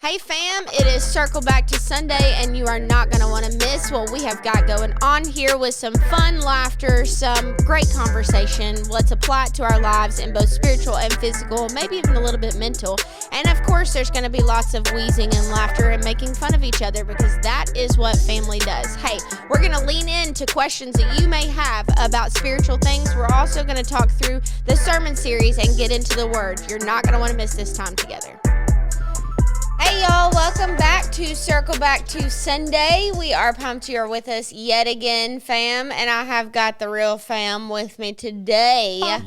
Hey fam, it is Circle Back to Sunday, and you are not going to want to miss what we have got going on here with some fun laughter, some great conversation. Let's apply it to our lives in both spiritual and physical, maybe even a little bit mental. And of course, there's going to be lots of wheezing and laughter and making fun of each other because that is what family does. Hey, we're going to lean into questions that you may have about spiritual things. We're also going to talk through the sermon series and get into the Word. You're not going to want to miss this time together. Hey y'all, welcome back to Circle Back to Sunday. We are pumped you are with us yet again, fam, and I have got the real fam with me today. Yeah.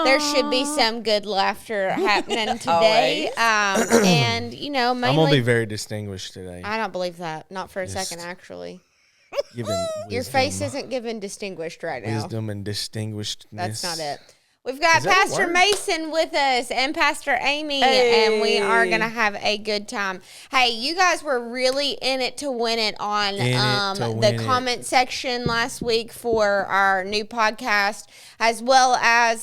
There should be some good laughter happening today. And, you know, mainly... I'm going to be very distinguished today. I don't believe that. Not for a second, actually. Given Your face isn't given distinguished right now. wisdom and distinguishedness. That's not it. We've got Is that a Pastor word? Mason with us and Pastor Amy, Hey. and we are going to have a good time. Hey, you guys were really in it to win it on the comment section last week for our new podcast, as well as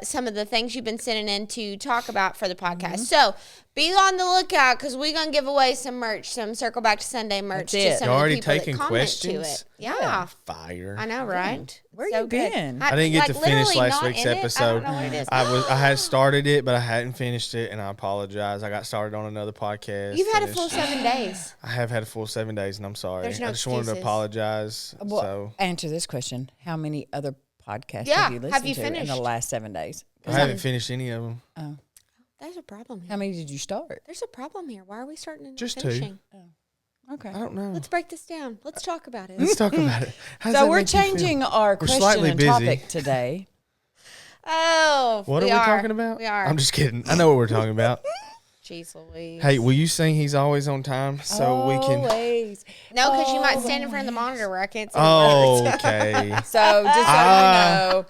some of the things you've been sending in to talk about for the podcast. So be on the lookout because we're going to give away some merch, some Circle Back to Sunday merch That's to it. some You're of the already people taking that comment questions? to it. Yeah. Fire. I know, right? Where So you good. been? I didn't get to finish literally last not week's in it. episode. I don't know what it is. I had started it, but I hadn't finished it, and I apologize. I got started on another podcast. You've had a and full it's- 7 days. I have had a full 7 days, and I'm sorry. There's no I just wanted to excuses. apologize. Well, So answer this question: how many other podcasts Yeah, have you have listened you to in the finished? last 7 days? I haven't finished any of them. Oh, There's a problem here. how many did you start? There's a problem here. Why are we starting and not Just two. finishing? Okay. I don't know. Let's break this down. Let's talk about it. Let's talk about it. How does So that we're make you feel? changing our question slightly and busy. topic today. Oh, What are we talking about? We are. I'm just kidding. I know what we're talking about. Jeez Louise. Hey, will you sing He's Always on Time so we can... Always. No, because you might stand in front of the monitor where I can't see the Oh, words. okay. So just so Ah. you know,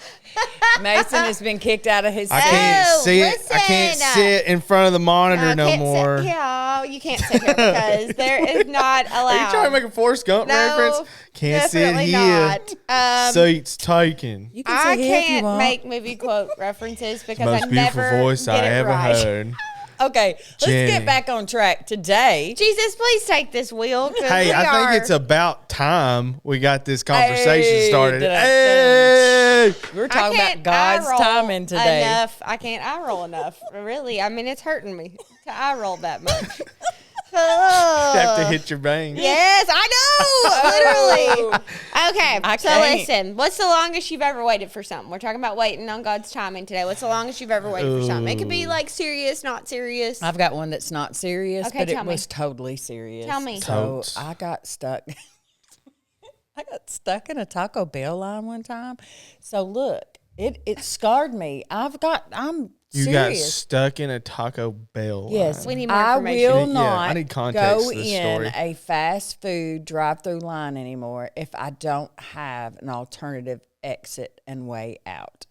Mason has been kicked out of his I seat. can't Oh, sit. I can't listen. sit in front of the monitor no can't more. Sit, yeah, you can't sit here because there is not allowed. Are you trying to make a Forrest Gump No, reference? Can't sit definitely here. not. Seats taken. You can I sit here if you can't want. make movie quote references because Most I beautiful never voice get I it ever right. heard. Okay, let's Jenny. get back on track today. Jesus, please take this wheel. 'Cause Hey, we I are, think it's about time we got this conversation Hey, started. da-da-da. Hey! We're I talking can't about God's eye roll timing today. Enough. I can't eye roll enough. Really, I mean, it's hurting me to eye roll that much. You have to hit your brain. Yes, I know. Literally. Okay, I so can't. listen. What's the longest you've ever waited for something? We're talking about waiting on God's timing today. What's the longest you've ever waited for something? It could be like serious, not serious. I've got one that's not serious, Okay, but tell it me. was totally serious. Tell me. So Totes. I got stuck. I got stuck in a Taco Bell line one time. So look, it scarred me. I'm You got serious. stuck in a Taco Bell. Yes, line. We need more I information. will Yeah, not I need context go to this in story. a fast food drive-through line anymore if I don't have an alternative exit and way out.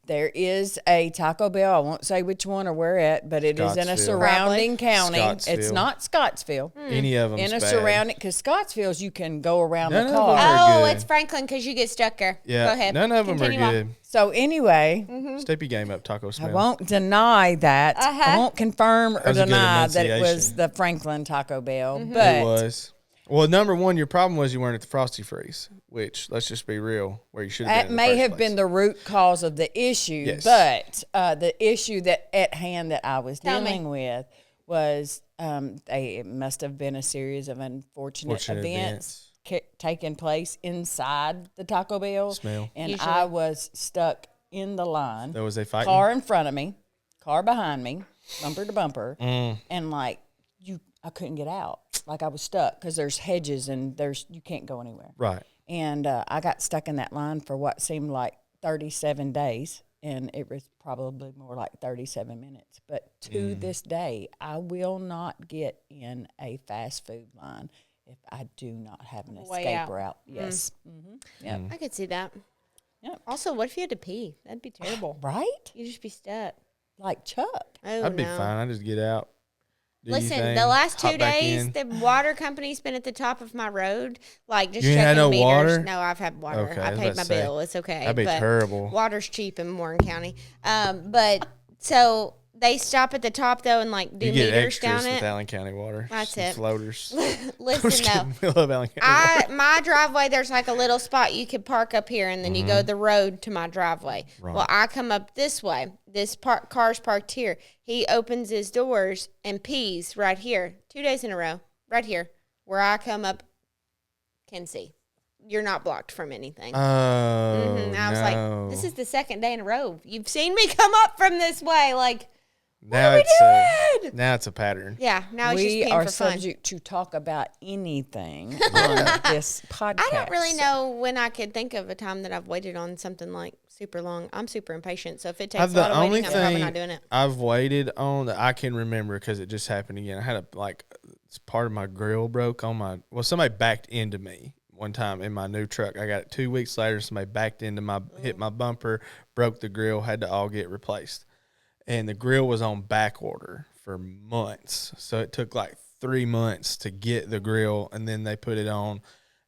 There is a Taco Bell. I won't say which one or where at, but it is in a Scottsville. surrounding county. It's Scottsville. not Scottsville. Any of them In a bad. surrounding, because Scottsville's you can go around None the of them car. are- Oh, good. it's Franklin because you get stuck there. Yeah, Go ahead. none of them Continue are on. good. So anyway, Step your game up, Taco I Smell. won't deny that. Uh-huh. I won't confirm or was a good deny that it was enunciation. the Franklin Taco Bell. Mm-hmm. But It was. Well, number one, your problem was you weren't at the Frosty Freeze, which, let's just be real, where you should have that been in the may first have place. been the root cause of the issue. Yes. But the issue that at hand that I was Tell me. dealing with was it must have been a series of unfortunate Fortunate events taking place inside the Taco Bell. Smell. And Usually. I was stuck in the line. There was a fight. Car in front of me, car behind me, bumper to bumper, Mm. and I couldn't get out. Like I was stuck because there's hedges and you can't go anywhere. Right. And I got stuck in that line for what seemed like 37 days, and it was probably more like 37 minutes. But to this day, I will not get in a fast food line if I do not have an Way escape out. route. Yes. Yep. I could see that. Yep. Also, what if you had to pee? That'd be terrible. Right? You'd just be stuck. Like Chuck. Oh, I'd be no. fine. I just get out. Do your Listen, thing, the last hop 2 back days, in. the water company's been at the top of my road, like just You ain't checking had no meters. water? No, I've had water. Okay, I I was paid about my to say, bill. It's okay. that'd be but terrible. Water's cheap in Warren County. But so They stop at the top though and like do You get meters extras down with it. Allen County Water. That's Some it. Floaters. Listen though, We love Allen County Water. my driveway, there's like a little spot you could park up here, and then you go the road to my driveway. Right. Well, I come up this way. This car's parked here. He opens his doors and pees right here, 2 days in a row, right here, where I come up, can see. You're not blocked from anything. Oh, I was like, this is the second day in a row you've seen me come up from this way. Like, now what it's are we doing? now it's a pattern. Yeah, now it's We just are peeing for fun. subject to talk about anything on this podcast. I don't really know when I could think of a time that I've waited on something like super long. I'm super impatient, so if it takes a lot of waiting, I'm probably not doing it. I've waited on that I can remember because it just happened again. I had it's part of my grill broke on somebody backed into me one time in my new truck. I got it 2 weeks later. Somebody backed into hit my bumper, broke the grill, had to all get replaced. And the grill was on back order for months. So it took like 3 months to get the grill, and then they put it on.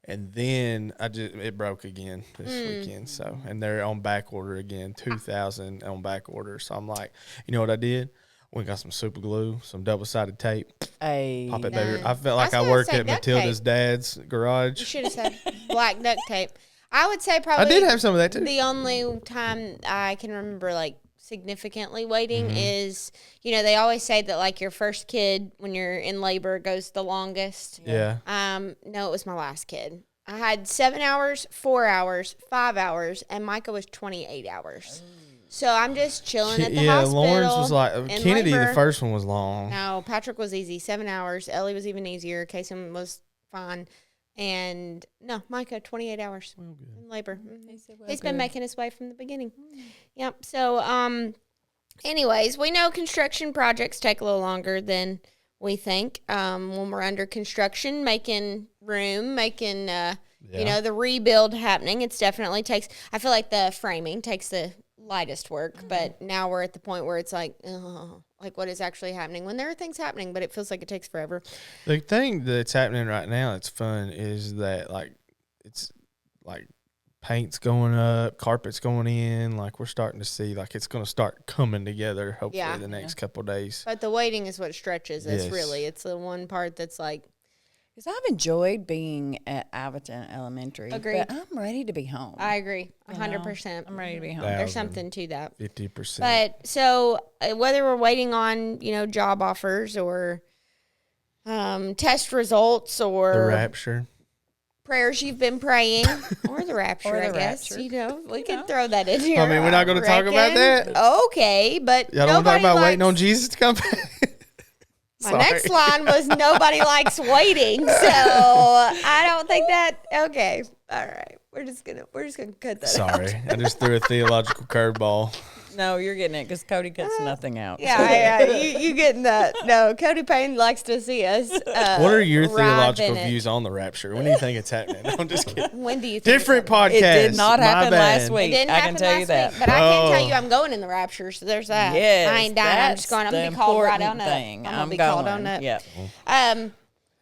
And then it broke again this weekend. So, and they're on back order again, 2,000 on back order. So I'm like, you know what I did? We got some super glue, some double-sided tape. Pop it, baby. I felt like I worked at Matilda's dad's garage. You should have said black duct tape. I would say probably I did have some of that too. the only time I can remember like significantly waiting Mm-hmm. is, they always say that like your first kid when you're in labor goes the longest. Yeah. No, it was my last kid. I had 7 hours, 4 hours, 5 hours, and Micah was 28 hours. So I'm just chilling at the hospital. Lawrence was like in Kennedy. labor. The first one was long. No, Patrick was easy, 7 hours. Ellie was even easier. Kason was fine. And no, Micah, 28 hours in labor. He's been making his way from the beginning. Yep. So, anyways, we know construction projects take a little longer than we think. When we're under construction, making room, making, the rebuild happening, it's definitely takes, I feel like the framing takes the lightest work, but now we're at the point where it's like what is actually happening when there are things happening, but it feels like it takes forever. The thing that's happening right now that's fun is that it's like paint's going up, carpet's going in, like we're starting to see like it's going to start coming together hopefully the next couple of days. But the waiting is what stretches us. Yes. Really, it's the one part that's like, Because I've enjoyed being at Alvaton Elementary. Agreed. But I'm ready to be home. I agree 100%. I'm ready to be home. There's something to that. 50%. But so whether we're waiting on job offers or test results or the rapture. prayers you've been praying or the rapture, Or the I guess. rapture. We can throw that in here. I mean, we're not going to talk about that. Okay, but Y'all don't talk nobody about waiting on likes- Jesus to come back. My next line was nobody likes waiting, so I don't think that. Okay, all right, we're just gonna cut that out. Sorry, I just threw a theological curveball. No, you're getting it because Cody cuts nothing out. Yeah, you getting that? No, Cody Payne likes to see us. What are your writhe theological in it. views on the rapture? When do you think it's happening? I'm just kidding. When do you think Different it's happening? podcast. It did not My happen bad. last It week. didn't I happen can tell you last that. week, but I can tell Oh. you I'm going in the rapture, so there's that. Yes, I ain't dying. I'm just going. I'm that's gonna be the called right important on up. thing. I'm gonna I'm be called on going. up. Yep.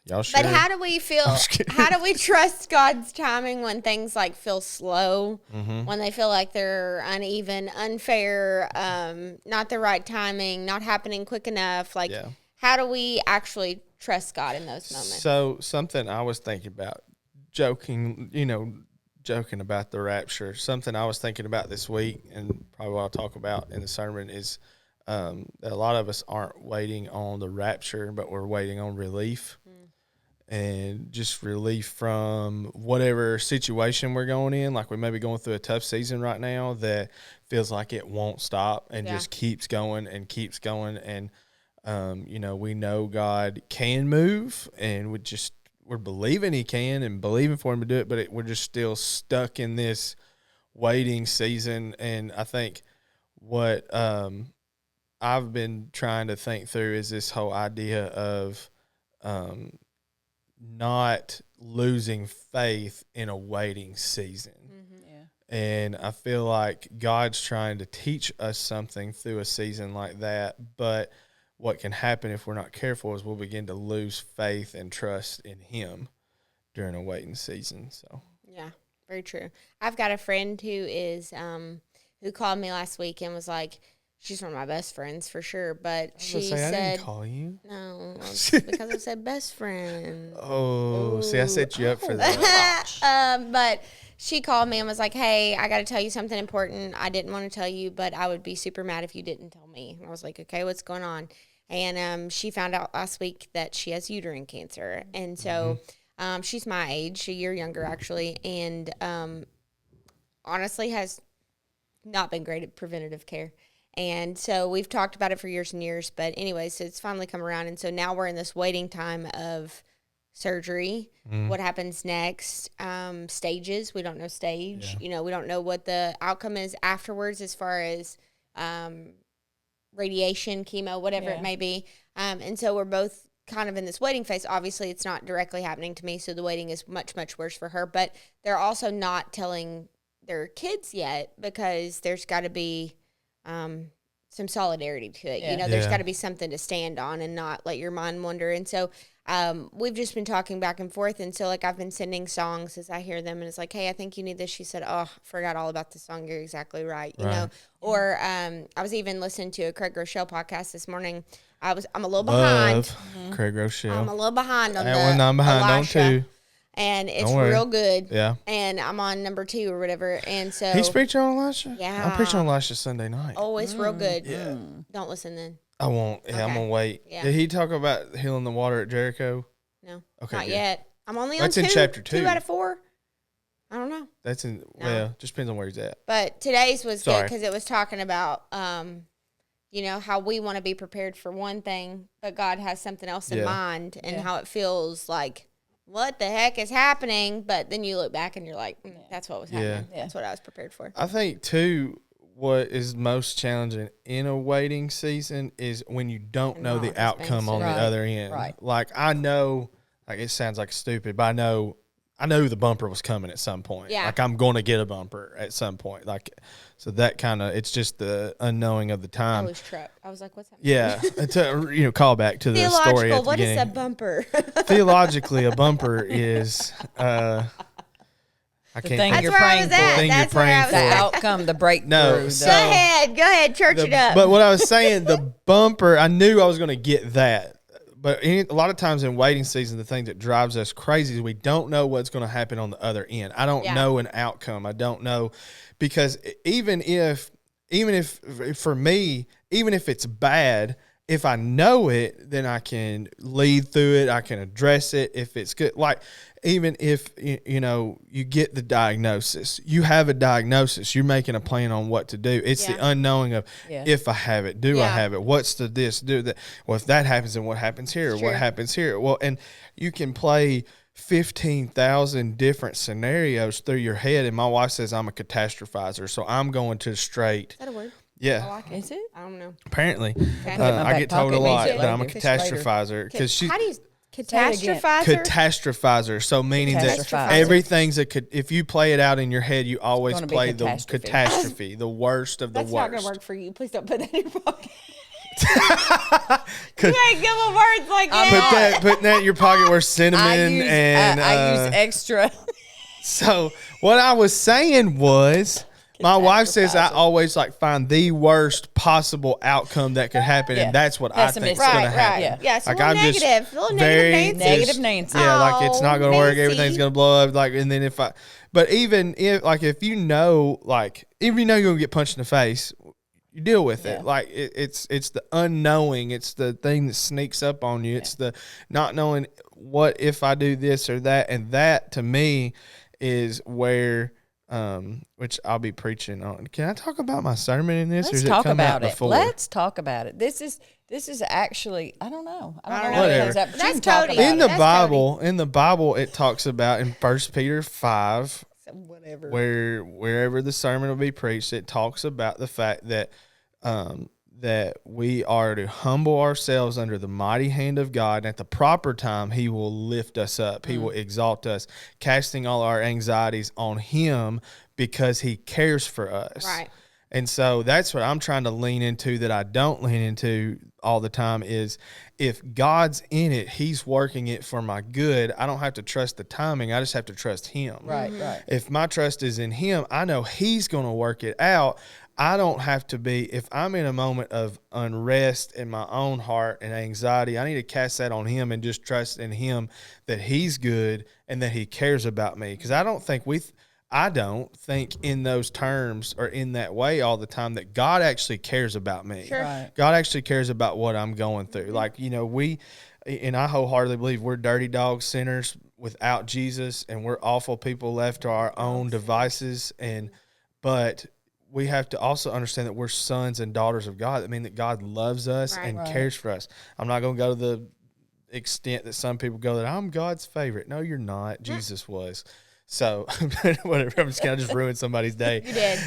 Y'all sure? But how do we feel? How do we trust God's timing when things like feel slow, when they feel like they're uneven, unfair, not the right timing, not happening quick enough? Like, how do we actually trust God in those moments? So something I was thinking about, joking about the rapture. Something I was thinking about this week, and probably what I'll talk about in the sermon is that a lot of us aren't waiting on the rapture, but we're waiting on relief. And just relief from whatever situation we're going in. Like we may be going through a tough season right now that feels like it won't stop and just keeps going and keeps going. And, we know God can move, and we're believing he can and believing for him to do it, but we're just still stuck in this waiting season. And I think what I've been trying to think through is this whole idea of not losing faith in a waiting season. And I feel like God's trying to teach us something through a season like that. But what can happen if we're not careful is we'll begin to lose faith and trust in him during a waiting season. So Yeah, very true. I've got a friend who is who called me last week and was like, she's one of my best friends for sure. But I she I said, didn't call you. no, because I said best friend. Oh, see, I set you up for that. But she called me and was like, hey, I got to tell you something important. I didn't want to tell you, but I would be super mad if you didn't tell me. And I was like, okay, what's going on? And she found out last week that she has uterine cancer. And so she's my age, a year younger actually, and honestly has not been great at preventative care. And so we've talked about it for years and years. But anyway, so it's finally come around. And so now we're in this waiting time of surgery. What happens next? Stages. We don't know stage. Yeah. You know, we don't know what the outcome is afterwards as far as radiation, chemo, whatever it may be. And so we're both kind of in this waiting phase. Obviously, it's not directly happening to me, so the waiting is much, much worse for her. But they're also not telling their kids yet because there's got to be some solidarity to it. You know, there's got to be something to stand on and not let your mind wander. And so we've just been talking back and forth. And so, like, I've been sending songs as I hear them. And it's like, hey, I think you need this. She said, oh, I forgot all about the song. You're exactly right. You know? Or I was even listening to a Craig Rochelle podcast this morning. I'm a little behind. Craig Rochelle. I'm a little behind on That the one I'm behind on Elisha, too. and it's Don't worry. real good. Yeah. And I'm on number 2 or whatever. And so He's preaching on Elisha? Yeah. I'm preaching on Elisha Sunday night. oh, it's real good. Yeah. Don't listen then. I won't. Yeah, I'm Okay. going to wait. Yeah. Did he talk about healing the water at Jericho? No, Okay, not good. yet. I'm only That's on in 2. chapter 2. 2 out of 4. I don't know. That's in, well, just depends on where he's at. But today's was good Sorry. because it was talking about, you know, how we want to be prepared for one thing, but God has something else in mind, and how it feels like, what the heck is happening? But then you look back and you're like, that's what was happening. Yeah. That's what I was prepared for. I think, too, what is most challenging in a waiting season is when you don't know the Not outcome on the Right. other end. Right. Like, I know, like, it sounds like stupid, but I know the bumper was coming at some point. Yeah. Like, I'm going to get a bumper at some point. Like, so that kind of, it's just the unknowing of the I time. was truck. I was like, what's happening? Yeah. To, call back to the story Theological, at the what is beginning. a bumper? Theologically, a bumper is, I can't thing think- That's you're where I praying was for. at. Thing you're That's where I praying was The for. at. outcome, the breakthrough. No, so- Go ahead, church it up. But what I was saying, the bumper, I knew I was going to get that. But a lot of times in waiting season, the thing that drives us crazy is we don't know what's going to happen on the other end. I don't know an outcome. I don't know, because even if for me, even if it's bad, if I know it, then I can lead through it. I can address it if it's good. Like, even if, you know, you get the diagnosis, you have a diagnosis, you're making a plan on what to do. It's the unknowing of if I have it, do I have it? What's the this, do that? Well, if that happens, then what happens here? What happens here? Well, and you can play 15,000 different scenarios through your head. And my wife says I'm a catastrophizer, so I'm going to straight. Is that a word? Yeah. Is it? I don't know. Apparently, my I back get told a pocket lot needs it that I'm a later. catastrophizer because she How do you it again. catastrophizer? catastrophizer. So meaning that Catastrophizer. everything's if you play it out in your head, you always gonna be play the catastrophe. catastrophe, the worst of the That's not worst. gonna work for you. Please don't put that in your pocket. You ain't good with words like that. Put that in your pocket where cinnamon I use extra. So what I was saying was, my wife says I always like find the worst possible outcome that could happen, and that's what I think is Pessimistic. going to Right, happen. right. Yeah, so Like, a I'm little just negative. A little very negative Nancy. Negative Nancy. Yeah, like it's not going to work. Nancy. Everything's going to blow up. Like, and then but even if you know, like, if you know you're going to get punched in the face, you deal with it. Like it's the unknowing. It's the thing that sneaks up on you. It's the not knowing what if I do this or that, and that to me is where. Which I'll be preaching on. Can I talk about my sermon in this? Let's or talk come out about it. before? Let's talk about it. This is actually, I don't know. I don't know know. what it is. But you That's can talk Cody. about In it. the That's Bible, it talks about in 1 Peter 5, Whatever. wherever the sermon will be preached, it talks about the fact that that we are to humble ourselves under the mighty hand of God, and at the proper time He will lift us up. He will exalt us, casting all our anxieties on Him because He cares for us. Right. And so that's what I'm trying to lean into that I don't lean into all the time is if God's in it, He's working it for my good. I don't have to trust the timing. I just have to trust Him. Right, right. If my trust is in Him, I know He's going to work it out. I don't have to be, if I'm in a moment of unrest in my own heart and anxiety, I need to cast that on him and just trust in him that he's good and that he cares about me. Because I don't think in those terms or in that way all the time that God actually cares about me. Sure. Right. God actually cares about what I'm going through. Like, and I wholeheartedly believe we're dirty dog sinners without Jesus, and we're awful people left to our own devices. But we have to also understand that we're sons and daughters of God. That means that God loves us and Right. cares for us. I'm not going to go to the extent that some people go that I'm God's favorite. No, you're not. Jesus was. So whatever. I'm just going to just ruin somebody's day. You did.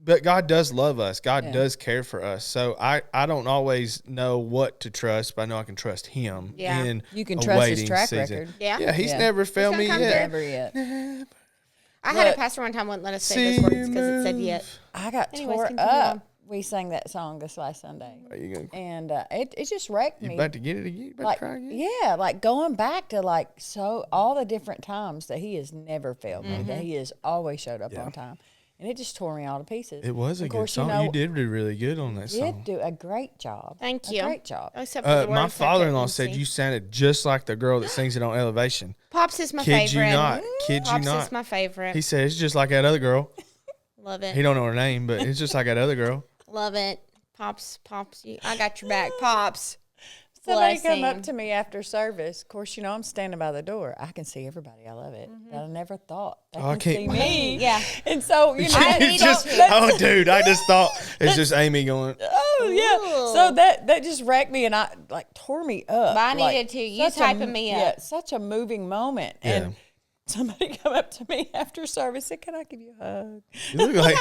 But God does love us. God Yeah. does care for us. So I don't always know what to trust, but I know I can trust Him. Yeah. In You can a trust his waiting track season. record. Yeah. Yeah, He's Yeah. never failed me gonna come yet. Never yet. I had a Look. pastor one time wouldn't let us say those words because it said yet. I got Anyways, tore continue on. up. We sang that song this last Sunday, Are you gonna? and it just wrecked You me. about to get it again? You about Like, to cry again? yeah, like going back to like so all the different times that he has never failed me, that he has always showed up on time, and it just tore me all to pieces. It was a Of good course, song. You know, You did do really good on that did song. do a great job. Thank A you. great job. Except for the My words I father-in-law couldn't said see. you sounded just like the girl that sings it on Elevation. Pops is my Kid favorite. you not. Kid you Pops not. is my favorite. He said it's just like that other girl. Love it. He don't know her name, but it's just like that other girl. Love it. Pops, I got your back. Pops. Somebody Bless come him. up to me after service. Of course, you know I'm standing by the door. I can see everybody. I love it. But I never thought they I can can't- see me. Yeah. And so you know, You just, oh, dude, I just thought it's just Amy going. oh yeah. So that just wrecked me, and I like tore me up. But I Like, needed to. You such a- typing me Yeah, up. such a moving moment. Yeah. And somebody come up to me after service said, "Can I give you a hug?" You look like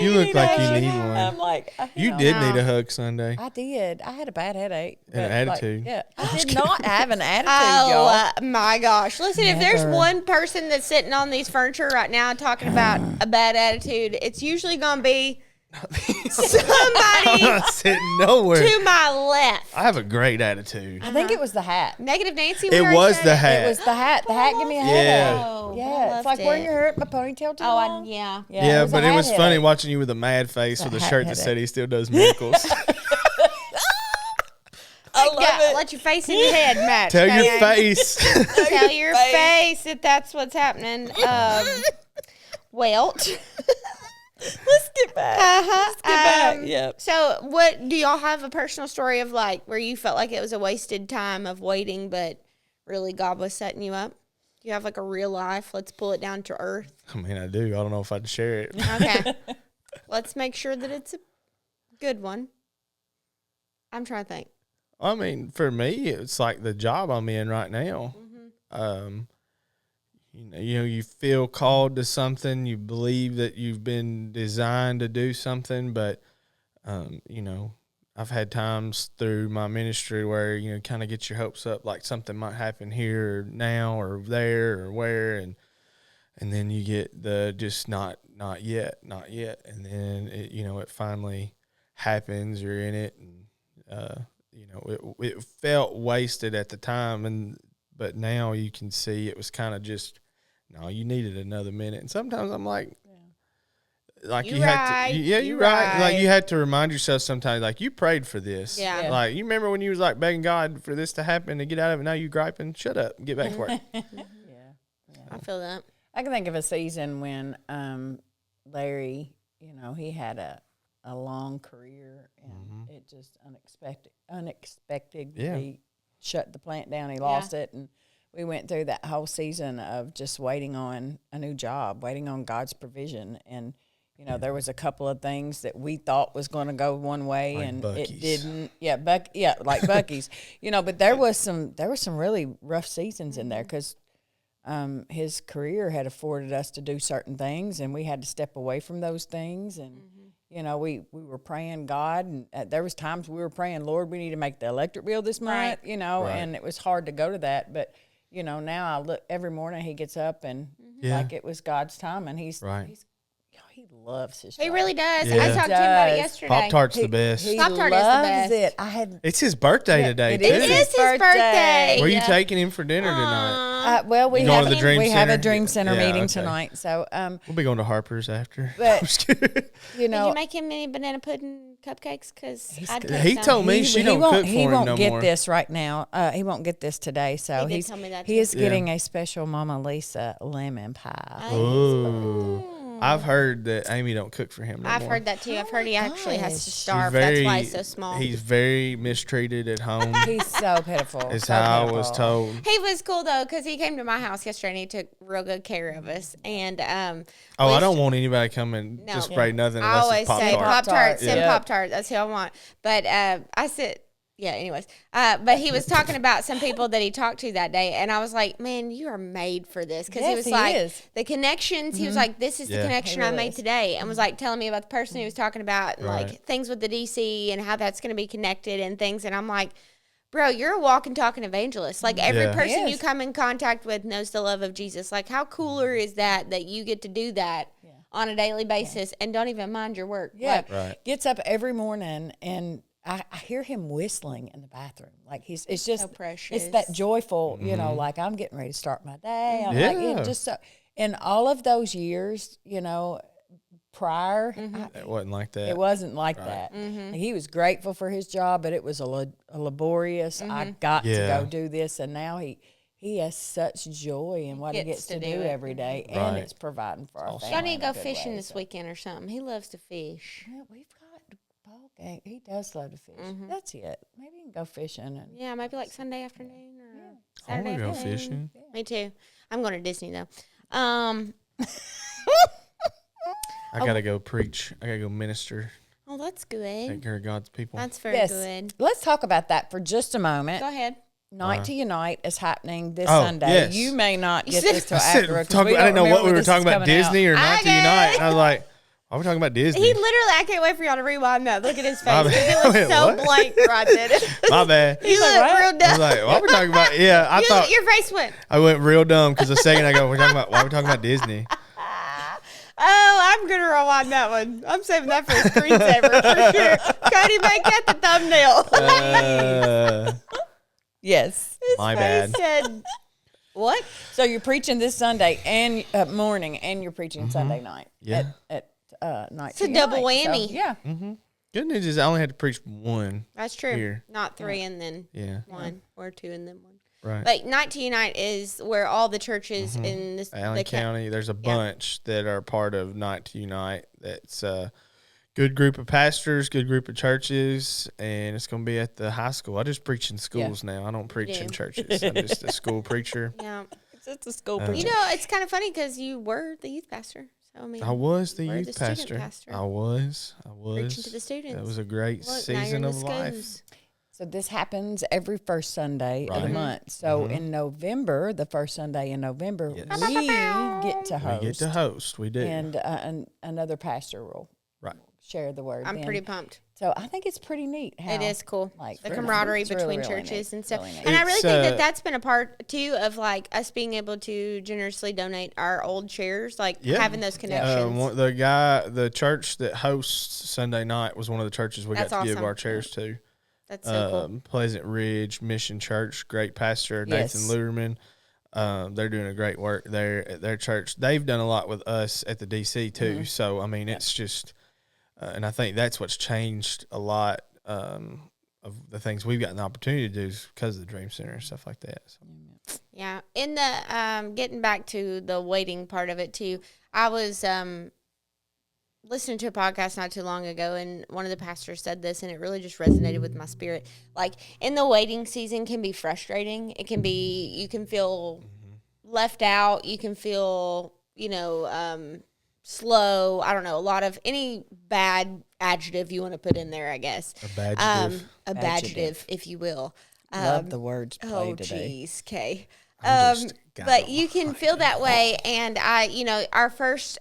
you look like you need I'm one. like, You know, did need a hug Sunday. I did. I had a bad headache. An but, like, attitude. yeah, I did not have an attitude, Oh y'all. my gosh! Listen, if there's Never. one person that's sitting on these furniture right now talking about a bad attitude, it's usually gonna be I'm somebody not sitting nowhere. to my left. I have a great attitude. I think it was the hat. Negative Nancy. It where I was said the it. hat. It was the hat. The hat gave me a Yeah. headache. Oh, I Yeah, it's loved like wearing it. your hair, my ponytail too long. Yeah. Yeah, but a it hat was funny headache. watching you with a mad face with a hat shirt that headache. said he still does miracles. I love it. Let your face in your head match. Tell your okay? face. Tell your face that that's what's happening. Well, Let's get back. uh-huh. Get back. Yep. So, what do y'all have a personal story of like where you felt like it was a wasted time of waiting, but really God was setting you up? Do you have like a real life? Let's pull it down to earth. I mean, I do. I don't know if I'd share it. Okay. Let's make sure that it's a good one. I'm trying to think. I mean, for me, it's like the job I'm in right now. Mm-hmm. You feel called to something. You believe that you've been designed to do something, but I've had times through my ministry where kind of get your hopes up, like something might happen here or now or there or where, and then you get the just not yet, and then it finally happens. You're in it, and it felt wasted at the time, but now you can see it was kind of just, no, you needed another minute. And sometimes I'm like, You have right, to, you you're right. Like right. you have to remind yourself sometimes, like you prayed for this. Yeah. Yeah. Like you remember when you was like begging God for this to happen to get out of it. Now you griping. Shut up. Get back to work. I feel that. I can think of a season when Larry, he had a long career and it just unexpectedly shut the plant down. He lost it, and we went through that whole season of just waiting on a new job, waiting on God's provision. And there was a couple of things that we thought was going to go one way, Like and Buc-ee's. it didn't. Yeah, like Buc-ee's. But there were some really rough seasons in there because his career had afforded us to do certain things, and we had to step away from those things. And we were praying God, and there was times we were praying, Lord, we need to make the electric bill this month. Right. Right. And it was hard to go to that, but now I look every morning. He gets up and Yeah. like it was God's time, and Right. he loves his He job. really does. Yeah. I talked to him about it Does. yesterday. Pop-Tart's the best. He Pop-Tart is the loves best. it. I had. It's his birthday today, it too. It is his birthday. Where you Yeah. taking him for dinner tonight? Well, we You going have to the Dream we have a Center? Dream Center Yeah, meeting okay. tonight. So, We'll be going to Harper's after. But- I'm just kidding. you Did know, you make him any banana pudding cupcakes? Because I'd take He some. told me she don't cook for he him won't no get more. this right now. He won't get this today. So He did tell me that he too. is getting a special Mama Lisa lemon pie. Ooh. I've heard that Amy don't cook for him no I've more. heard that too. I've heard he actually has to gosh. He's starve. That's why he's so small. He's very mistreated at home. He's so pitiful. Is so how I pitiful. was told. He was cool though, because he came to my house yesterday and he took real good care of us. And Oh, we I don't used- want anybody coming No. to spray nothing I unless always it's Pop say Tart. Pop Tart, send Yeah. Pop Tart. That's who I want. But I said, yeah. Anyways, but he was talking about some people that he talked to that day, and I was like, man, you are made for this, because he Yes, was he like is. the connections. He was like, this is the Yeah. connection He I really made is. today, and was like telling me about the person he was talking about, and Right. like things with the DC and how that's going to be connected and things. And I'm like, bro, you're a walking, talking evangelist. Like every Yeah. person He you is. come in contact with knows the love of Jesus. Like how cooler is that you get to do that on a daily basis and don't even mind your work? Yeah, Like, Right. gets up every morning and I hear him whistling in the bathroom. Like it's just So precious. It's that joyful, you Mm-hmm. know, like I'm getting ready to start my day. I'm Yeah. like, it just so. In all of those years, you know, prior, It wasn't like that. it wasn't like Right. that. Mm-hmm. He was grateful for his job, but it was a laborious. I got Yeah. to go do this, and now he has such joy in what he gets to do it. every day, and Right. it's providing for our awesome. family. y'all need to in go a good fishing way, this so. weekend or something. He loves to fish. Yeah, we've got ball game. He does love to fish. Mm-hmm. That's it. Maybe you can go fishing. And Yeah, maybe like Sunday afternoon or I want Saturday to go afternoon. fishing. Me too. I'm going to Disney though. I gotta go preach. I gotta go minister. Oh, that's Take good. care of God's people. That's very yes, good. let's talk about that for just a moment. Go ahead. Night to Unite is happening this Oh, Sunday. yes. You may not get said- this till I said, afterwards. I didn't know what we were talking about, Disney or I not to get unite. it. I was like, why are we talking about Disney? He literally, I can't wait for y'all to rewind that. Look at his face. My 'Cause bad. it was so What? blank right then. My bad. You like, look what? real I was dumb. like, why are we talking about? Yeah, I thought Your face went, I went real dumb because a second ago we're talking about why are we talking about Disney? oh, I'm going to rewind that one. I'm saving that for a screensaver for sure. Cody, make that the thumbnail. Yes. My He bad. said, what? So you're preaching this Sunday and morning, and you're preaching Sunday night. Yeah. At Night It's a to double Unite. So, whammy. yeah. Good news is I only had to preach one. That's true. Here. Not three and then Yeah, one or two and then one. right. Like Night to Unite is where all the churches in this Allen the County, there's a bunch that are part of Night to Unite. That's a good group of pastors, good group of churches, and it's going to be at the high school. I just preach in schools now. I don't preach in do. churches. I'm just a school preacher. Yeah. It's just a school Uh, preacher. You know, it's kind of funny because you were the youth pastor. So I mean, I was the We're youth the student pastor. pastor. I was. preaching to the students. That was a great Look, now you're season in the of life. schools. So this happens every first Sunday of the Right. month. So in November, the first Sunday in November, Yes. we get to host. We get to host. We do. And another pastor will Right. share the word. I'm then. pretty pumped. So I think it's pretty neat. How, It is cool. Like The it's camaraderie it's really, between really churches neat. and stuff. Really neat. And I really It's, think that that's been a part too of like us being able to generously donate our old chairs, like Yeah. having those connections. The church that hosts Sunday night was one of the churches we That's got to give awesome. our chairs to. That's so cool. Pleasant Ridge Mission Church, great pastor Nathan Yes. Luderman. They're doing a great work there at their church. They've done a lot with us at the DC too. So I mean, it's just, and I think that's what's changed a lot of the things we've gotten the opportunity to do is because of the Dream Center and stuff like that. So. Yeah. In the getting back to the waiting part of it too, I was listening to a podcast not too long ago, and one of the pastors said this, and it really just resonated with my spirit. Like, in the waiting season can be frustrating. It can be, you can feel left out. You can feel, slow. I don't know, a lot of any bad adjective you want to put in there, I guess. A badgetitive. A badgetive, if you will. Love the words Oh, played today. geez, Kay. I'm just got But a you can lot feel in that way, and our first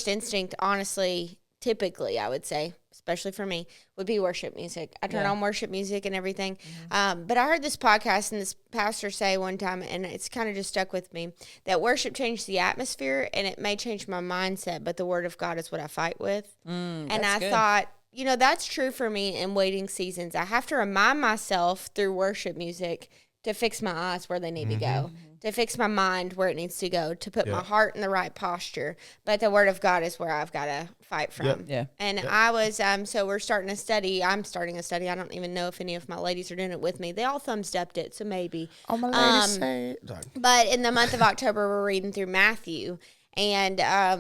instinct, honestly, typically, I would say, especially for me, would be worship music. I turn on worship music and everything. But I heard this podcast and this pastor say one time, and it's kind of just stuck with me, that worship changed the atmosphere and it may change my mindset, but the word of God is what I fight with. And I thought, you know, that's true for me in waiting seasons. I have to remind myself through worship music to fix my eyes where they need to go, to fix my mind where it needs to go, to put my heart in the right posture. But the word of God is where I've got to fight from. And I was, so we're starting a study. I'm starting a study. I don't even know if any of my ladies are doing it with me. They all thumbs upped it, so maybe. Oh, my ladies say it. But in the month of October, we're reading through Matthew. And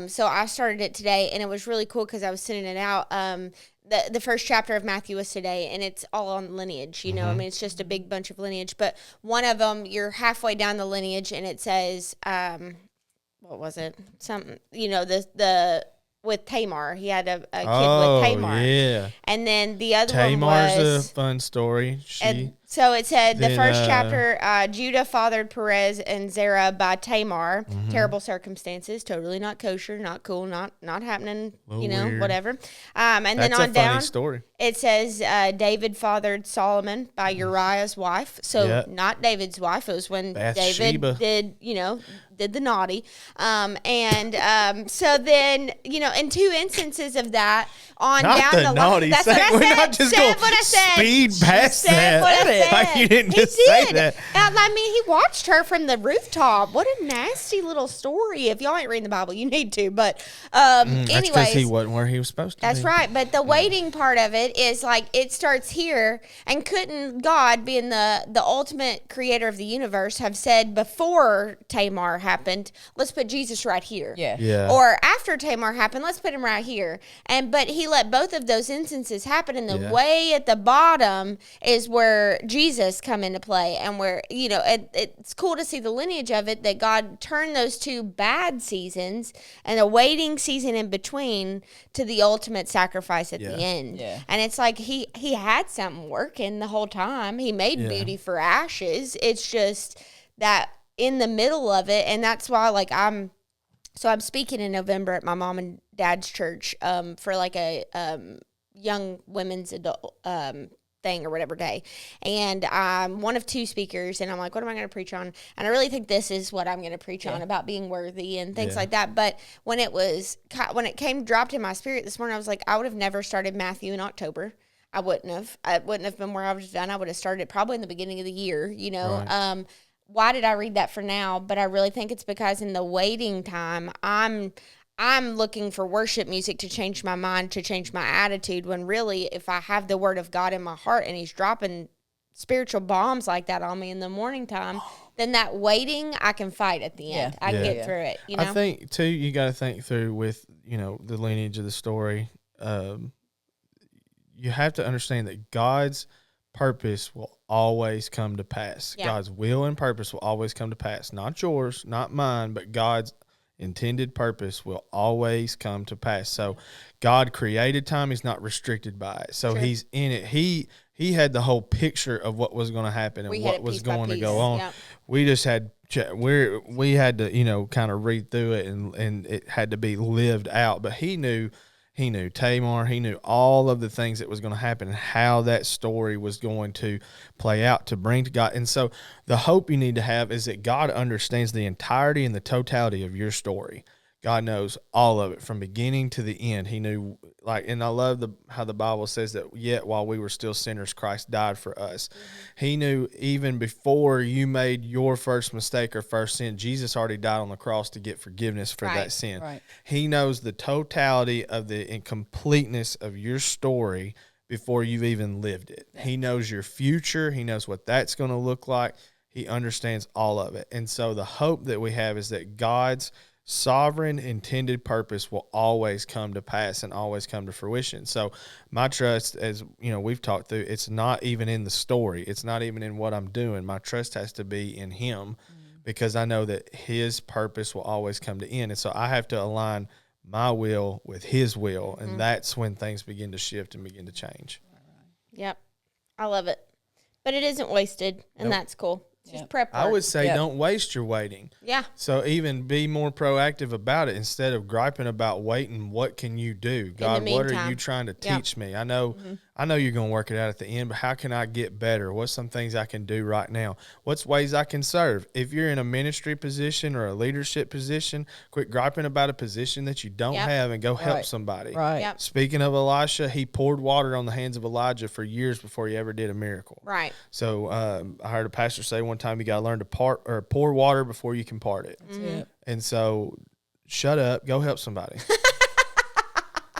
so I started it today, and it was really cool because I was sending it out. The first chapter of Matthew was today, and it's all on lineage, you know. I mean, it's just a big bunch of lineage. But one of them, you're halfway down the lineage, and it says, what was it? Something, you know, the with Tamar. He had a kid with Tamar. Yeah. And then the other Tamar's one was a fun story. so it said the first chapter, Judah fathered Perez and Zerah by Tamar. Terrible circumstances, totally not kosher, not cool, not happening, you know, weird. whatever. And That's then on a down, funny story. it says David fathered Solomon by Uriah's wife. So not David's wife. It was when Bathsheba. David did the naughty. So then, you know, in two instances of that, on Not down the the naughty. line. That's what I We're said. not just Said going what I said. speed past Said that. what I said. Like you didn't He just say did. that. I mean, he watched her from the rooftop. What a nasty little story. If y'all ain't reading the Bible, you need to. But That's because anyways, he wasn't where he was supposed to that's be. right. But the waiting part of it is like it starts here. And couldn't God, being the ultimate creator of the universe, have said before Tamar happened, let's put Jesus right here. Yeah. Or after Tamar happened, let's put him right here. But he let both of those instances happen. And the way at the bottom is where Jesus come into play. And where, you know, it's cool to see the lineage of it, that God turned those two bad seasons and a waiting season in between to the ultimate sacrifice at the end. And it's like he had something working the whole time. He made beauty for ashes. It's just that in the middle of it, and that's why like I'm speaking in November at my mom and dad's church for like a young women's adult thing or whatever day. And I'm one of two speakers, and I'm like, what am I going to preach on? And I really think this is what I'm going to preach on, about being worthy and things like that. But when it came dropped in my spirit this morning, I was like, I would have never started Matthew in October. I wouldn't have been where I was done. I would have started probably in the beginning of the year, you know. Right. Why did I read that for now? But I really think it's because in the waiting time, I'm looking for worship music to change my mind, to change my attitude, when really if I have the word of God in my heart and he's dropping spiritual bombs like that on me in the morning time, then that waiting, I can fight at the end. I can get through it, you know? I think, too, you got to think through with, you know, the lineage of the story. You have to understand that God's purpose will always come to pass. God's will and purpose will always come to pass. Not yours, not mine, but God's intended purpose will always come to pass. So God created time. He's not restricted by it. So he's in it. He had the whole picture of what was going to happen and what was going to go on. Yep. We just had we had to, you know, kind of read through it, and it had to be lived out. But he knew Tamar. He knew all of the things that was going to happen and how that story was going to play out to bring to God. And so the hope you need to have is that God understands the entirety and the totality of your story. God knows all of it from beginning to the end. He knew, like, and I love how the Bible says that yet while we were still sinners, Christ died for us. Mm-hmm. He knew even before you made your first mistake or first sin, Jesus already died on the cross to get forgiveness for that sin. Right. He knows the totality of the incompleteness of your story before you've even lived it. Yeah. He knows your future. He knows what that's going to look like. He understands all of it. And so the hope that we have is that God's sovereign intended purpose will always come to pass and always come to fruition. So my trust, as you know, we've talked through, it's not even in the story. It's not even in what I'm doing. My trust has to be in him, because I know that his purpose will always come to end. And so I have to align my will with his will. And that's when things begin to shift and begin to change. Yep. I love it. But it isn't wasted, and that's cool. Just prep work. I would say Yep. don't waste your waiting. Yeah. So even be more proactive about it instead of griping about waiting. What can you do? God, what are meantime. you trying to Yep. teach me? I know you're going to work it out at the end, but how can I get better? What's some things I can do right now? What's ways I can serve? If you're in a ministry position or a leadership position, quit griping about a position that you don't Yep. have and go help Right. somebody. Right. Yep. Speaking of Elisha, he poured water on the hands of Elijah for years before he ever did a miracle. Right. So I heard a pastor say one time, you got to learn to pour water before you can part it. That's it. And so shut up, go help somebody.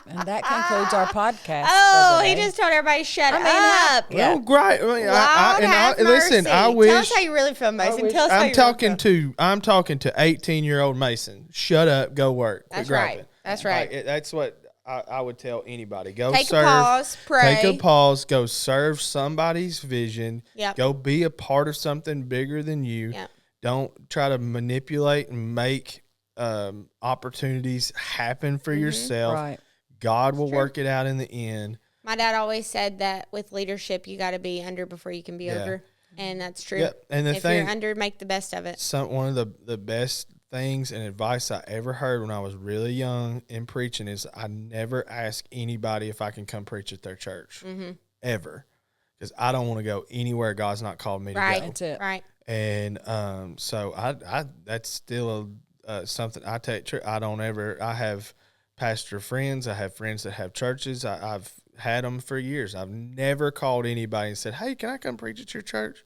And that concludes our podcast. Oh, for the he day. just told everybody shut up. Yeah. Well, great. I mean, Lord have listen, mercy. I wish. Tell us how you really feel, Mason. Tell us how I'm you talking really feel. I'm talking to 18-year-old Mason. Shut up, go work. Quit That's right. griping. That's right. Like, that's what I would tell anybody. Go Take serve. a pause, pray. Take a pause. Go serve somebody's vision. Yep. Go be a part of something bigger than you. Yep. Don't try to manipulate and make opportunities happen for yourself. Right. God will true. work it out in the end. My dad always said that with leadership, you got to be under before you can be over. And that's true. Yep. And the if thing, you're under, make the best of it. one of the best things and advice I ever heard when I was really young in preaching is I never ask anybody if I can come preach at their church. Ever. Because I don't want to go anywhere God's not called me to Right. go. That's it. Right. And so I that's still something I take. I have pastor friends. I have friends that have churches. I've had them for years. I've never called anybody and said, "Hey, can I come preach at your church?"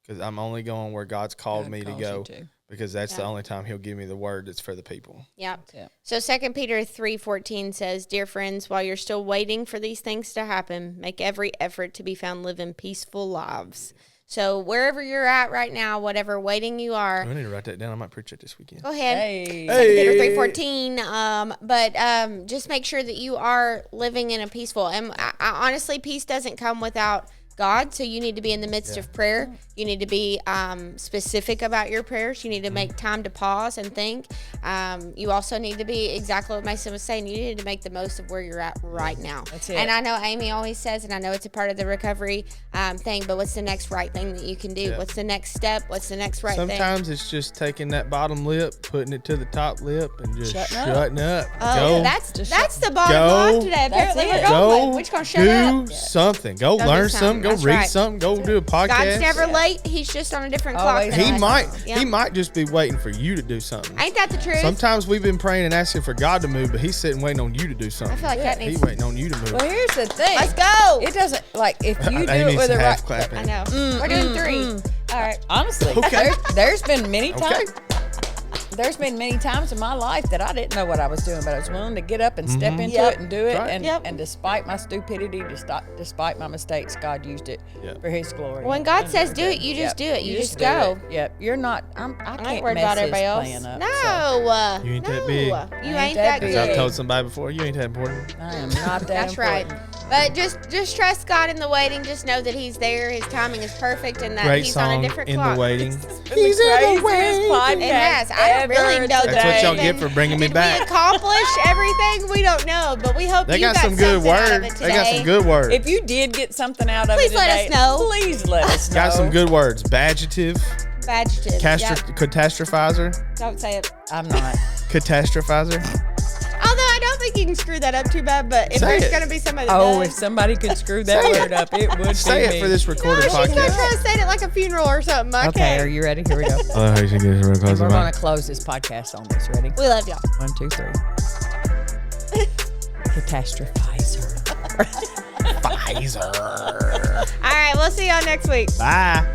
Because I'm only going where God's called God me to calls go. you to. Because that's the Yeah. only time He'll give me the word that's for the people. Yep. That's it. So 2 Peter 3:14 says, "Dear friends, while you're still waiting for these things to happen, make every effort to be found living peaceful lives." So wherever you're at right now, whatever waiting you are, I need to write that down. I might preach it this weekend. go ahead. Hey. 2 Peter 3:14. But just make sure that you are living in a peaceful. And I honestly, peace doesn't come without God. So you need to be in the midst of prayer. You need to be specific about your prayers. You need to make time to pause and think. You also need to be exactly what Mason was saying. You need to make the most of where you're at right now. That's it. And I know Amy always says, and I know it's a part of the recovery thing, but what's the next right thing that you can do? Yeah. What's the next step? What's the next right thing? Sometimes it's just taking that bottom lip, putting it to the top lip, and just Shutting up. Oh, Go, that's Just the bottom go. line today. That's Apparently, it. we're going. go We're just gonna shut do up. something. Go Go do learn something. something. Go That's read right. something. Go do a podcast. God's never late. He's just on a different Always clock. He than might. us. Yep. He might just be waiting for you to do something. Ain't that the truth? Sometimes we've been praying and asking for God to move, but He's sitting waiting on you to do something. I feel like that He's needs. waiting on you to move. Well, here's the thing. Let's go. It doesn't like if you do Amy's it with the half right. clapping. I know. We're doing three. All right. Honestly, Okay. there's been many Okay. times. There's been many times in my life that I didn't know what I was doing, but I was willing to get up and step into Yep. it and do it. Right. And, Yep. and despite my stupidity, despite my mistakes, God used it Yep. for His glory. When God And says we're do good. it, you just do it. You just do go. it. Yep. You're not. I I can't ain't worried mess about his everybody else. plan up. No. so You ain't that no. big. You I ain't ain't that that Because big. I've big. told somebody before, you ain't that important. I am not that That's right. important. But just trust God in the waiting. Just know that He's there. His timing is perfect, and that Great He's on a song different in clock. the waiting. He's in the podcast. It has. I don't really know That's what y'all get for bringing me Did back. we accomplish everything? We don't know, but we hope They you got some good something out of words. it They got some today. good words. If you did get something out of Please it let us today, know. Please let us know. Got some good words. Badgetive, Adjective. Yep. catastrophizer, Don't say it. I'm not. catastrophizer. Although I don't think you can screw that up too bad, but if Say there's it. going to be somebody that Oh, does. if somebody could screw that Say word up, it would Say be it me. for this recorded No, she's going to podcast. try to say it like a funeral or something. I Okay, are can't. you ready? Here we go. Oh, how you should get it real close We're to going mine. to close this podcast on this. Ready? We love y'all. 1, 2, 3. Catastrophizer. Pfizer. All right, we'll see y'all next week. Bye.